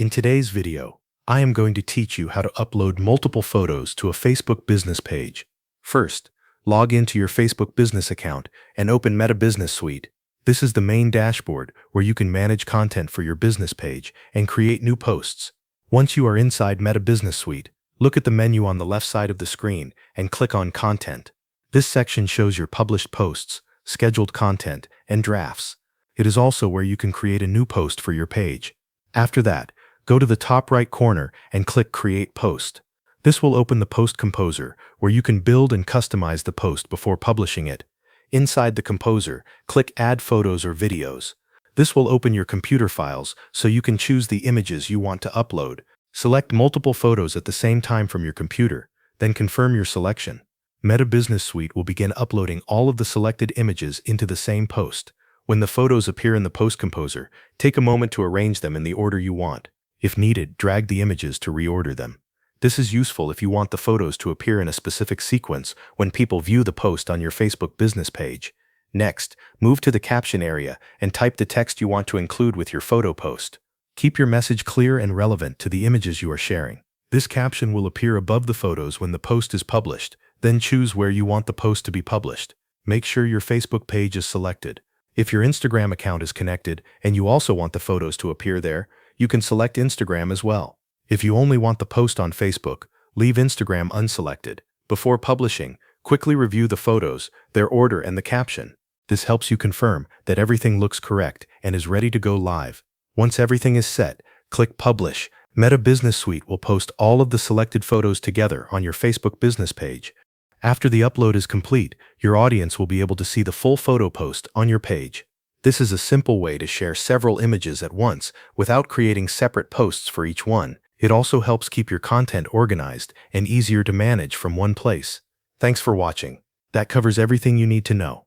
In today's video, I am going to teach you how to upload multiple photos to a Facebook business page. First, log into your Facebook business account and open Meta Business Suite. This is the main dashboard where you can manage content for your business page and create new posts. Once you are inside Meta Business Suite, look at the menu on the left side of the screen and click on Content. This section shows your published posts, scheduled content, and drafts. It is also where you can create a new post for your page. After that, go to the top right corner and click Create Post. This will open the Post Composer, where you can build and customize the post before publishing it. Inside the Composer, click Add Photos or Videos. This will open your computer files so you can choose the images you want to upload. Select multiple photos at the same time from your computer, then confirm your selection. Meta Business Suite will begin uploading all of the selected images into the same post. When the photos appear in the Post Composer, take a moment to arrange them in the order you want. If needed, drag the images to reorder them. This is useful if you want the photos to appear in a specific sequence when people view the post on your Facebook business page. Next, move to the caption area and type the text you want to include with your photo post. Keep your message clear and relevant to the images you are sharing. This caption will appear above the photos when the post is published. Then choose where you want the post to be published. Make sure your Facebook page is selected. If your Instagram account is connected and you also want the photos to appear there, you can select Instagram as well. If you only want the post on Facebook, leave Instagram unselected. Before publishing, quickly review the photos, their order, and the caption. This helps you confirm that everything looks correct and is ready to go live. Once everything is set, click Publish. Meta Business Suite will post all of the selected photos together on your Facebook business page. After the upload is complete, your audience will be able to see the full photo post on your page. This is a simple way to share several images at once without creating separate posts for each one. It also helps keep your content organized and easier to manage from one place. Thanks for watching. That covers everything you need to know.